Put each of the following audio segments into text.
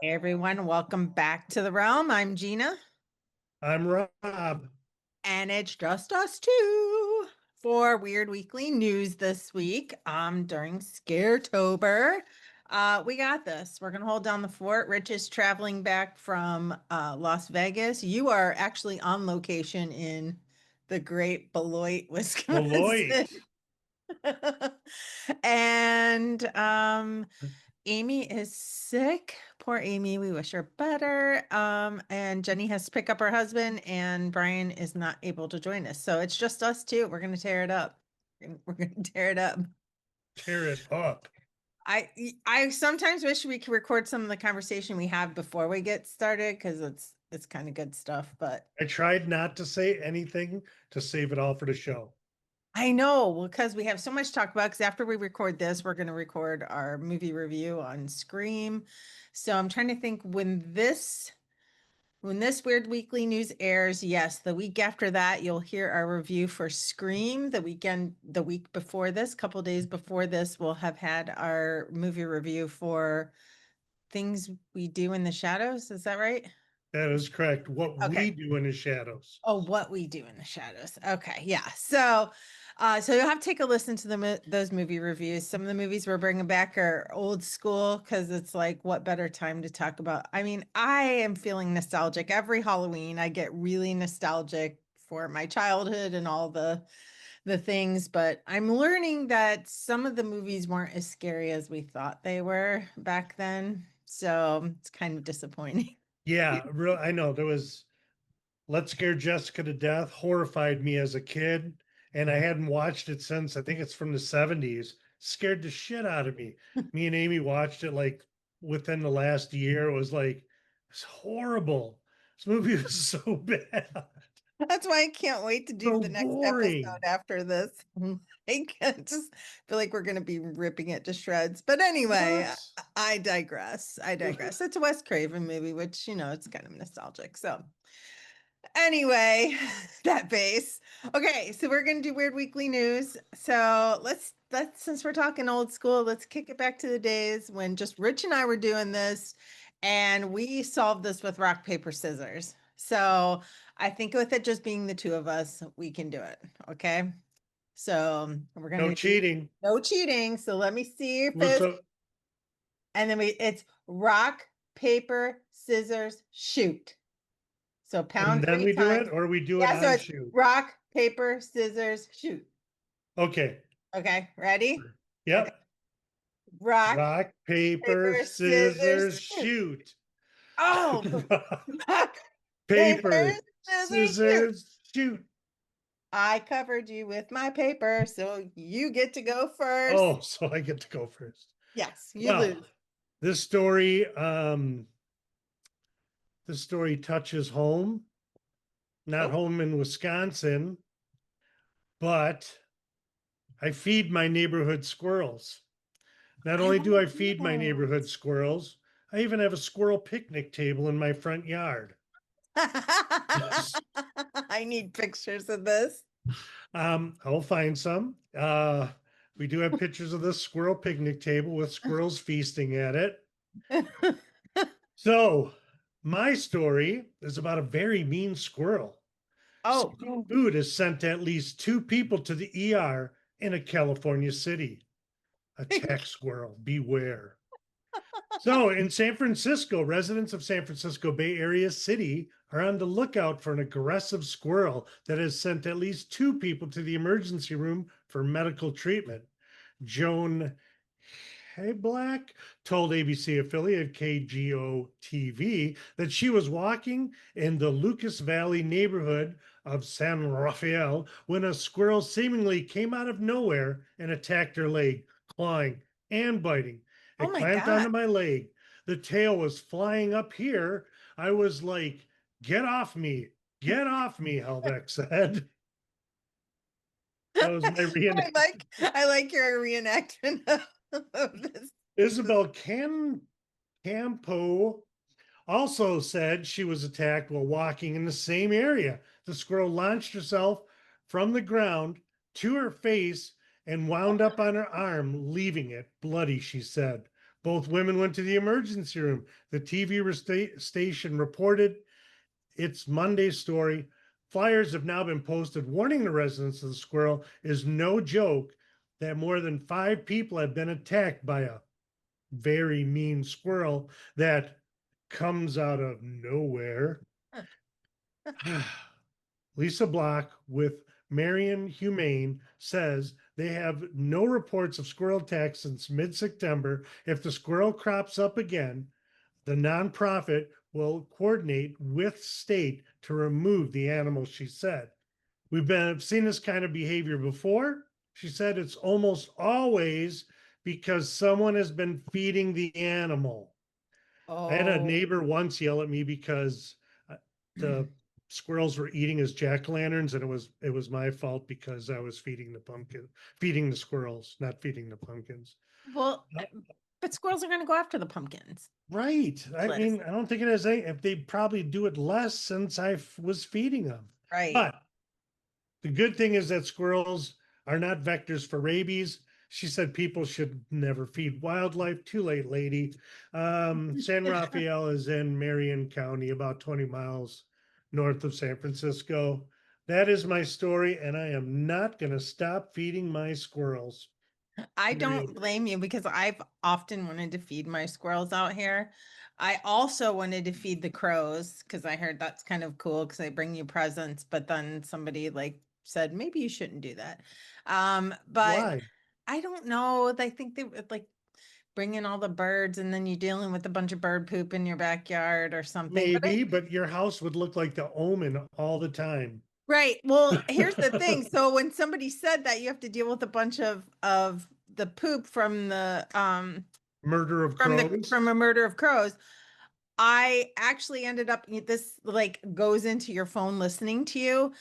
Hey everyone, welcome back to the realm. I'm Gina, I'm Rob. and it's just us two for Weird Weekly News this week. During Scaretober. We got this. We're gonna hold down the fort. Rich is traveling back from Las Vegas. You are actually on location in the great Beloit, Wisconsin. Beloit. And Amy is sick. Poor Amy. We wish her better. And Jenny has to pick up her husband, and Brian is not able to join us. So it's just us two. We're gonna tear it up. We're gonna tear it up. Tear it up. I sometimes wish we could record some of the conversation we have before we get started because it's kind of good stuff, but I tried not to say anything to save it all for the show. I know because we have so much to talk about. Because after we record this, we're going to record our movie review on Scream. So I'm trying to think when this Weird Weekly News airs. Yes, the week after that, you'll hear our review for Scream. The week before this, couple days before this, we'll have had our movie review for Things We Do in the Shadows. Is that right? That is correct. What we Okay. do in the shadows. Oh, what we do in the shadows. Okay, yeah. So you'll have to take a listen to those movie reviews. Some of the movies we're bringing back are old school because it's like, what better time to talk about? I mean, I am feeling nostalgic every Halloween. I get really nostalgic for my childhood and all the things, but I'm learning that some of the movies weren't as scary as we thought they were back then. So it's kind of disappointing. Yeah, real. I know there was Let's Scare Jessica to Death, horrified me as a kid. And I hadn't watched it since I think it's from the 70s. Scared the shit out of me. Me and Amy watched it like within the last year. It was like, it's horrible. This movie was so bad. That's why I can't wait to do So the next episode boring. after this. I just feel like we're going to be ripping it to shreds. But anyway, What? I digress. I digress. It's a Wes Craven movie, which, it's kind of nostalgic. So anyway, that base. Okay, so we're going to do Weird Weekly News. So since we're talking old school, let's kick it back to the days when just Rich and I were doing this, and we solved this with rock, paper, scissors. So I think with it just being the two of us, we can do it. Okay. So we're No gonna do cheating. no cheating. So let me see if Well, it's, so and then it's rock, paper, scissors, shoot. So and pound then three we do it, times. or we do it Yeah, so on it's shoot. rock, paper, scissors, shoot. Okay. Okay, ready? Okay. Yep. Rock, Rock, paper, paper, scissors, scissors, shoot. shoot. Oh, rock, paper, Paper, scissors, shoot. scissors, shoot. I covered you with my paper, so you get to go first. Oh, so I get to go first. Yes, you Well, lose. this story, this story touches home, not Oh, home in Wisconsin, but I feed my neighborhood squirrels. Not I only do want I to see feed my neighborhood squirrels, I even have a squirrel picnic table in my front yard. I need pictures of this. I'll find some. We do have pictures of this squirrel picnic table with squirrels feasting at it. So, my story is about a very mean squirrel. Oh, Some food has sent at least two people to the ER in a California city. Attack squirrel, beware. So, in San Francisco, residents of San Francisco Bay Area City are on the lookout for an aggressive squirrel that has sent at least two people to the emergency room for medical treatment. Joan Black told ABC affiliate KGO TV that she was walking in the Lucas Valley neighborhood of San Rafael when a squirrel seemingly came out of nowhere and attacked her leg, clawing and biting. oh It my clamped God. onto my leg. The tail was flying up here. I was like, get off me. Get off me, Helbeck said. That was my I reenactment. like your reenactment of this. Isabel Campo also said she was attacked while walking in the same area. The squirrel launched herself from the ground to her face and wound up on her arm, leaving it bloody, she said. Both women went to the emergency room. The TV station reported its Monday story. Flyers have now been posted warning the residents of the squirrel is no joke that more than 5 people have been attacked by a very mean squirrel that comes out of nowhere. Lisa Block with Marion Humane says they have no reports of squirrel attacks since mid-September. If the squirrel crops up again, the nonprofit will coordinate with state to remove the animal, she said. We've seen this kind of behavior before. She said it's almost always because someone has been feeding the animal. I had a Oh. neighbor once yell at me because the squirrels were eating his jack-o'-lanterns, and it was my fault because I was feeding the squirrels, not feeding the pumpkins. Well, but squirrels are going to go after the pumpkins. Right. I Liz. mean, I don't think it has any, if they probably do it less since I was feeding them. Right. But the good thing is that squirrels are not vectors for rabies. She said people should never feed wildlife. Too late, lady. San Rafael is in Marion County, about 20 miles north of San Francisco. That is my story, and I am not going to stop feeding my squirrels. I Period. don't blame you because I've often wanted to feed my squirrels out here. I also wanted to feed the crows because I heard that's kind of cool because they bring you presents, but then somebody like said maybe you shouldn't do that. But Why? I don't know. I think they would like bring in all the birds and then you're dealing with a bunch of bird poop in your backyard or something. But Maybe, but your house would look like the Omen all the time. right. Well, here's the thing. So when somebody said that you have to deal with a bunch of the poop Murder of crows. from a murder of crows, I actually ended up this like goes into your phone listening to you.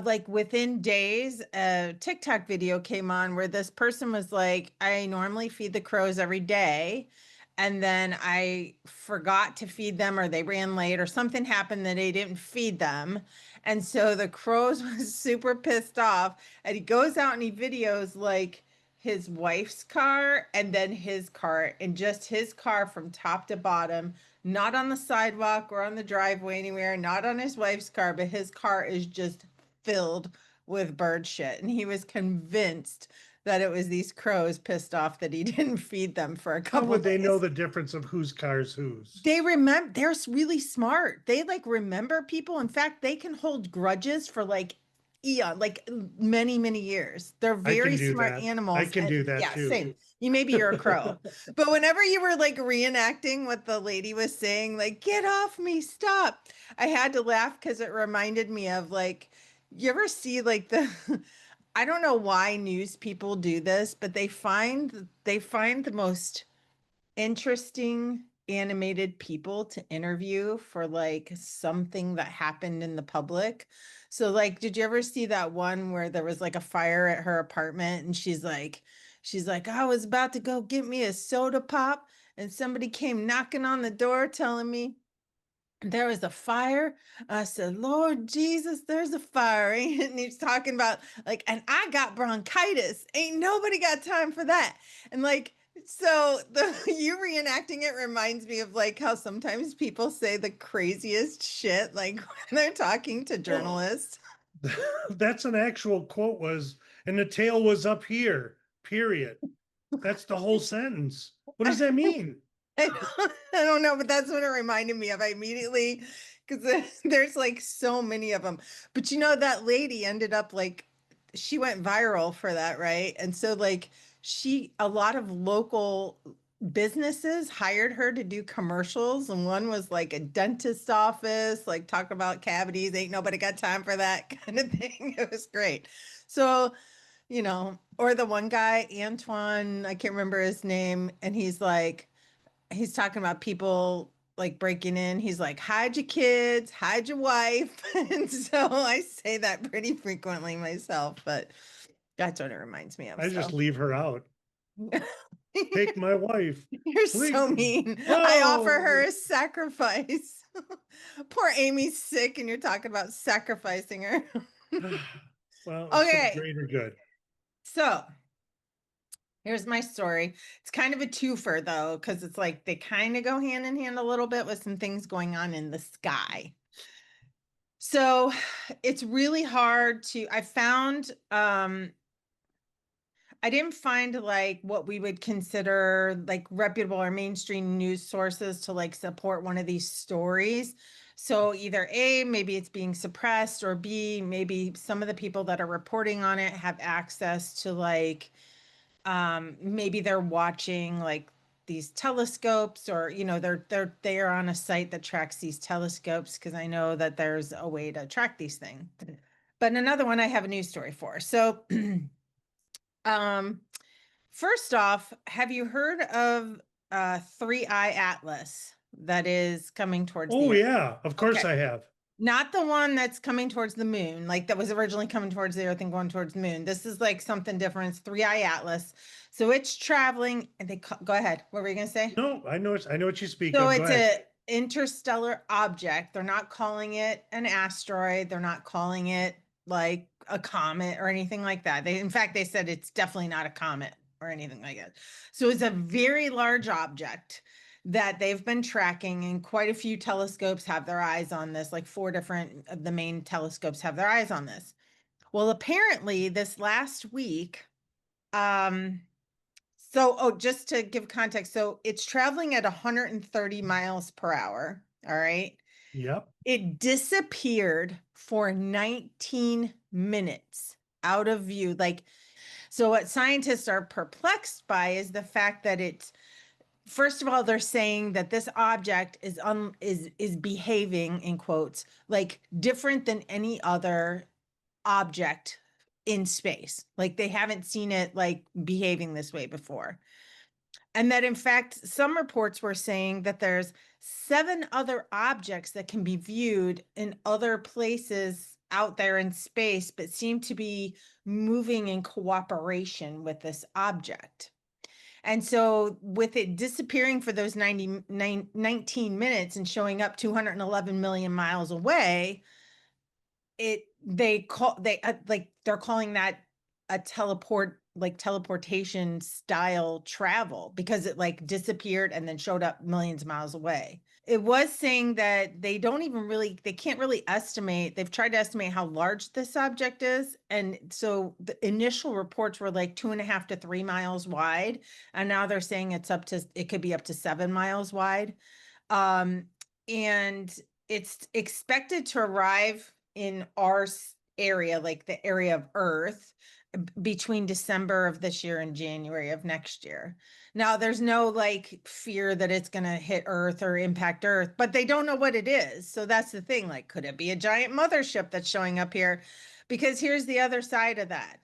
Like within days, a TikTok video came on where this person was like, I normally feed the crows every day. And then I forgot to feed them, or they ran late, or something happened that they didn't feed them. And so the crows was super pissed off. And he goes out and he videos like his wife's car and then his car, and just his car from top to bottom, not on the sidewalk or on the driveway anywhere, not on his wife's car, but his car is just filled with bird shit. And he was convinced that it was these crows pissed off that he didn't feed them for a How couple would they know days. the difference of whose car's whose? They remember, they're really smart. They like remember people. In fact, they can hold grudges for like eon, like many, many years. They're I can very do smart that. I animals. can And do that yeah, too. same. You maybe you're a crow. But whenever you were like reenacting what the lady was saying, like, get off me, stop. I had to laugh because it reminded me of like, you ever see like the I don't know why news people do this, but they find the most interesting animated people to interview for like something that happened in the public. So like did you ever see that one where there was like a fire at her apartment and she's like I was about to go get me a soda pop and somebody came knocking on the door telling me there was a fire. I said, Lord Jesus, there's a fire. And he's talking about like, and I got bronchitis. Ain't nobody got time for that. And like, so the you reenacting it reminds me of like how sometimes people say the craziest shit, like when they're talking to Well, journalists. that's an actual quote was, and the tail was up here, period. That's the whole sentence. What does that mean? I don't know, but that's what it reminded me of. I immediately, because there's like so many of them. But you know, that lady ended up like, she went viral for that, right? And so, like, a lot of local businesses hired her to do commercials. And one was like a dentist office, like talk about cavities. Ain't nobody got time for that kind of thing. It was great. So, or the one guy, Antoine, I can't remember his name, and he's talking about people like breaking in. He's like, hide your kids, hide your wife. And so I say that pretty frequently myself, but that's what it reminds me of. I just So leave her out. Take my wife, you're so please. mean. I offer her No. a sacrifice. Poor Amy's sick, and you're talking about sacrificing her. Well, it's for the Okay, greater good. so Here's my story. It's kind of a twofer though, because it's like they kind of go hand in hand a little bit with some things going on in the sky. So it's really hard I found I didn't find like what we would consider like reputable or mainstream news sources to like support one of these stories. So either A, maybe it's being suppressed, or B, maybe some of the people that are reporting on it have access to like maybe they're watching like these telescopes, or they're on a site that tracks these telescopes, because I know that there's a way to track these things. But another one I have a news story for. So um first off, have you heard of Three Eye Atlas that is coming towards Oh the Earth? yeah, of course Okay. I have. Not the one that's coming towards the moon, like that was originally coming towards the Earth and going towards the moon. This is like something different. It's Three Eye Atlas. So it's traveling, and go ahead. What were you gonna say? No, I know what you speak So of. Go it's ahead. a interstellar object. They're not calling it an asteroid. They're not calling it like a comet or anything like that. In fact, they said it's definitely not a comet or anything like that. So it's a very large object that they've been tracking, and quite a few telescopes have their eyes on this. Like four different of the main telescopes have their eyes on this. Well, apparently this last week, um, just to give context, so it's traveling at 130 miles per hour. All right. Yep. It disappeared for 19 minutes out of view. Like, so what scientists are perplexed by is the fact that first of all, they're saying that this object is behaving, in quotes, like different than any other object in space. Like they haven't seen it like behaving this way before. And that in fact, some reports were saying that there's 7 other objects that can be viewed in other places out there in space, but seem to be moving in cooperation with this object. And so, with it disappearing for those 19 minutes and showing up 211 million miles away, they're calling that a teleportation style travel, because it like disappeared and then showed up millions of miles away. It was saying that they can't really estimate. They've tried to estimate how large this object is, and so the initial reports were like 2.5 to 3 miles wide, and now they're saying it could be up to 7 miles wide. um and it's expected to arrive in our area, like the area of Earth, between December of this year and January of next year. Now, there's no like fear that it's going to hit Earth or impact Earth, but they don't know what it is. So that's the thing. Like, could it be a giant mothership that's showing up here? Because here's the other side of that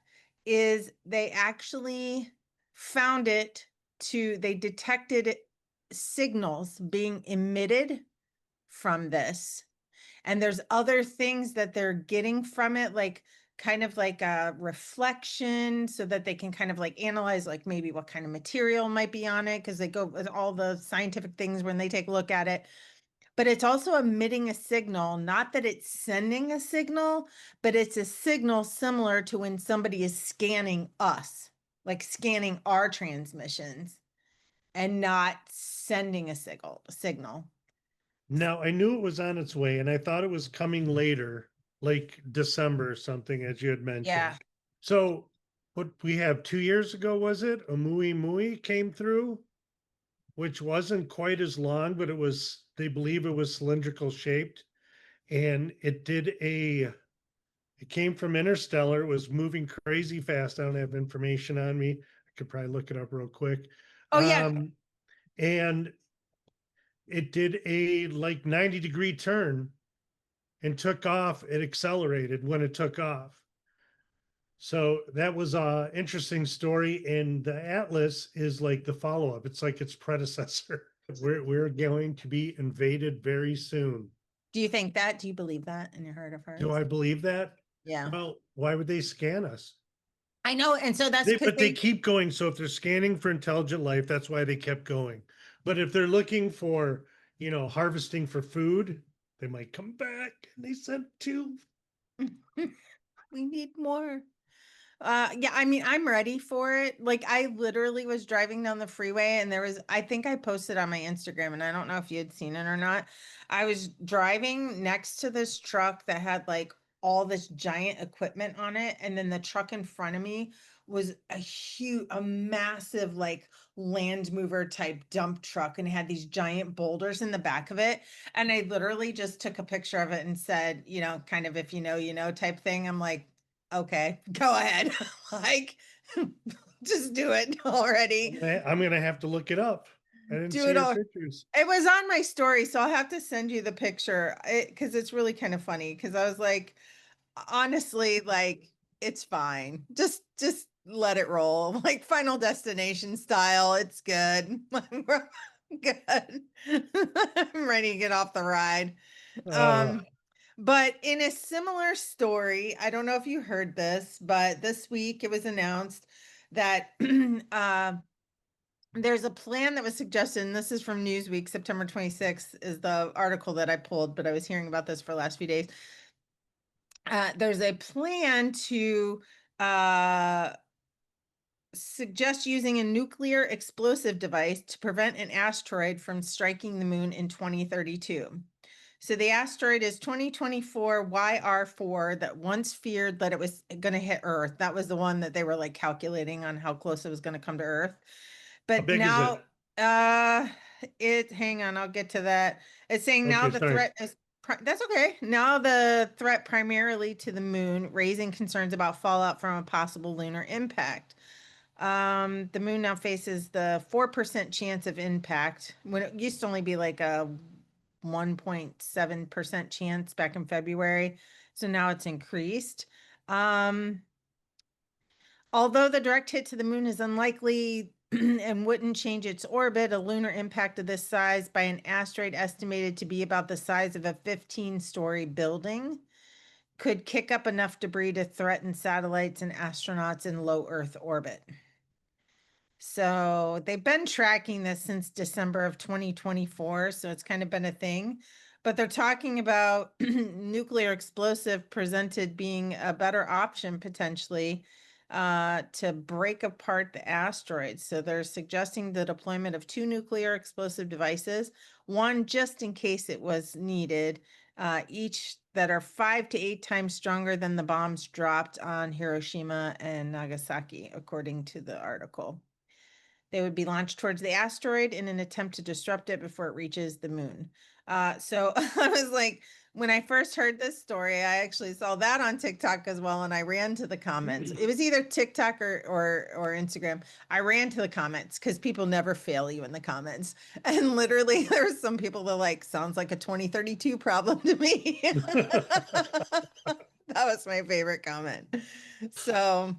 is they actually found they detected signals being emitted from this, and there's other things that they're getting from it, like kind of like a reflection, so that they can kind of like analyze like maybe what kind of material might be on it, because they go with all the scientific things when they take a look at it. But it's also emitting a signal, not that it's sending a signal, but it's a signal similar to when somebody is scanning us, like scanning our transmissions, and not sending a signal. Now I knew it was on its way, and I thought it was coming later, like December or something, as you had Yeah. mentioned. So what we have 2 years ago, was it? Mui came through, which wasn't quite as long, but they believe it was cylindrical shaped. And it came from Interstellar. It was moving crazy fast. I don't have information on me. I could probably look it up real quick. Oh yeah. And it did a like 90-degree turn and took off. It accelerated when it took off. So that was a interesting story. And the Atlas is like the follow-up. It's like its predecessor. We're going to be invaded very soon. Do you think that? Do you believe that in your heart of Do hearts? I believe that? Yeah. Well, why would they scan us? I know. And so that's because But they keep going. So if they're scanning for intelligent life, that's why they kept going. But if they're looking for, harvesting for food, they might come back, and they sent two. we need more. Yeah, I mean, I'm ready for it. Like, I literally was driving down the freeway and there was, I think I posted on my Instagram, and I don't know if you had seen it or not. I was driving next to this truck that had like all this giant equipment on it. And then the truck in front of me was a massive, like land mover type dump truck, and it had these giant boulders in the back of it. And I literally just took a picture of it and said, kind of, if you know type thing. I'm like, okay, go ahead. Like, just do it already. I'm gonna have to look it up. I didn't Do see it your all. pictures. It was on my story, so I'll have to send you the picture because it's really kind of funny. Because I was like, honestly, like, it's fine. Just let it roll, like Final Destination style. It's good. We're good. I'm ready to get off the ride. Uh, Um, But in a similar story, I don't know if you heard this, but this week it was announced that there's a plan that was suggested, and this is from Newsweek, September 26th is the article that I pulled, but I was hearing about this for the last few days. There's a plan to uh, suggest using a nuclear explosive device to prevent an asteroid from striking the moon in 2032. So the asteroid is 2024 YR4 that once feared that it was going to hit Earth. That was the one that they were like calculating on how close it was going to come to Earth. how But big is it? now hang on, I'll get to that. It's saying now Okay, the sorry. threat is that's okay. Now the threat primarily to the moon, raising concerns about fallout from a possible lunar impact. The moon now faces the 4% chance of impact when it used to only be like a 1.7% chance back in February. So now it's increased. Um, Although the direct hit to the moon is unlikely and wouldn't change its orbit, a lunar impact of this size by an asteroid estimated to be about the size of a 15-story building could kick up enough debris to threaten satellites and astronauts in low Earth orbit. So they've been tracking this since December of 2024. So it's kind of been a thing. But they're talking about nuclear explosive presented being a better option potentially to break apart the asteroids. So they're suggesting the deployment of 2 nuclear explosive devices, one just in case it was needed, each that are 5 to 8 times stronger than the bombs dropped on Hiroshima and Nagasaki, according to the article. They would be launched towards the asteroid in an attempt to disrupt it before it reaches the moon. So I was like, when I first heard this story, I actually saw that on TikTok as well, and I ran to the comments. It was either TikTok or Instagram. I ran to the comments because people never fail you in the comments. And literally, there were some people that like, sounds like a 2032 problem to me. That was my favorite comment. So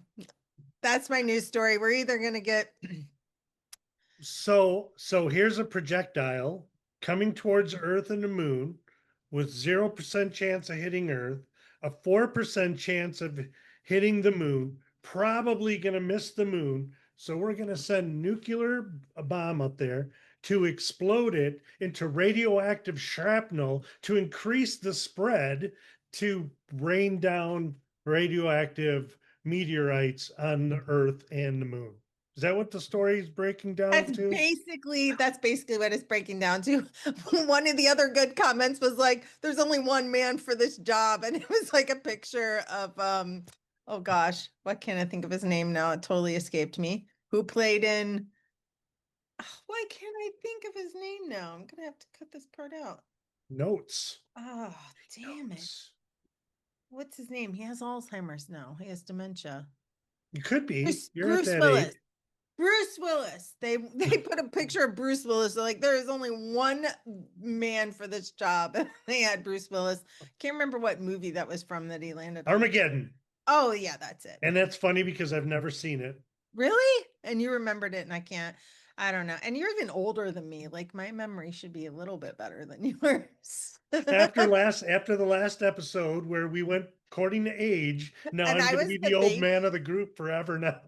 that's my news story. We're either going to get So here's a projectile coming towards Earth and the moon with 0% chance of hitting Earth, a 4% chance of hitting the moon, probably going to miss the moon. So we're going to send nuclear a bomb up there to explode it into radioactive shrapnel to increase the spread to rain down radioactive meteorites on the Earth and the moon. Is that what the story is breaking down to? That's basically what it's breaking down to. One of the other good comments was like, there's only one man for this job. And it was like a picture of oh gosh, what can I think of his name now? It totally escaped me. Who played in why can't I think of his name now? I'm gonna have to cut this part out. Notes. Oh, damn it. Notes. What's his name? He has Alzheimer's now. He has dementia. You could be. You're at Bruce that age. Willis. Bruce Willis. They put a picture of Bruce Willis. They're like, there is only one man for this job. They had Bruce Willis. Can't remember what movie that was from that he landed on. Armageddon. Oh yeah, that's it. And that's funny because I've never seen it. Really? And you remembered it, and I can't. I don't know. And you're even older than me. Like my memory should be a little bit better than yours. After the last episode where we went according to age, now And I'm I going to was be the the old baby. man of the group forever now.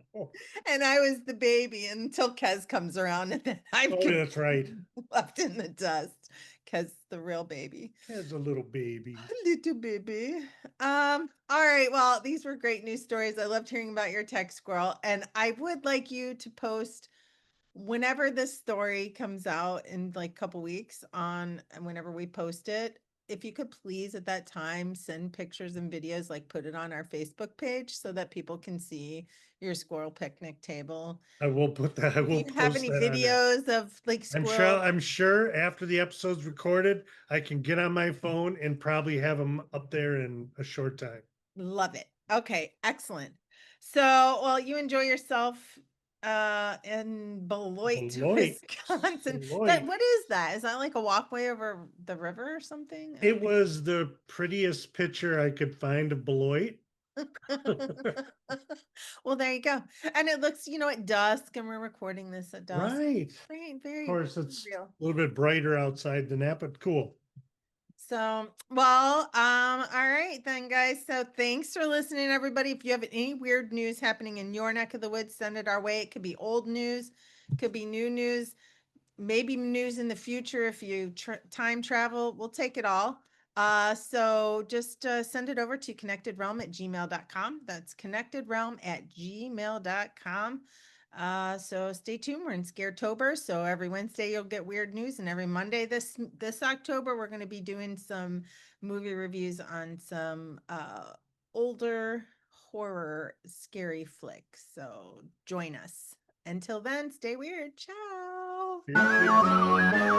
And I was the baby until Kez comes around, and then I'm Oh, that's right. left in the dust. because the real baby. As a little baby. Little baby. All right. Well, these were great news stories. I loved hearing about your tech squirrel. And I would like you to post whenever this story comes out in like a couple weeks on and whenever we post it. If you could please at that time send pictures and videos, like put it on our Facebook page so that people can see your squirrel picnic table. I will put that. I Do will you have post any that on there. videos of like I'm sure. squirrels? I'm sure after the episode's recorded, I can get on my phone and probably have them up there in a short time. Love it. Okay, excellent. So, well, you enjoy yourself in Beloit, Beloit, Wisconsin. That Beloit. what is that? Is that like a walkway over the river or something? It was the prettiest picture I could find of Beloit. Well, there you go. And it looks, at dusk, and we're recording this at dusk. Right. Very, Of very course, it's real. a little bit brighter outside than that, but cool. So, well, all right then, guys. So thanks for listening, everybody. If you have any weird news happening in your neck of the woods, send it our way. It could be old news, could be new news, maybe news in the future. If you time travel, we'll take it all. So just send it over to connectedrealm@gmail.com. That's connectedrealm@gmail.com. So stay tuned. We're in Scaretober, so every Wednesday you'll get weird news, and every Monday this October we're going to be doing some movie reviews on some older horror scary flicks. So join us. Until then, stay weird. Ciao. Peace, peace.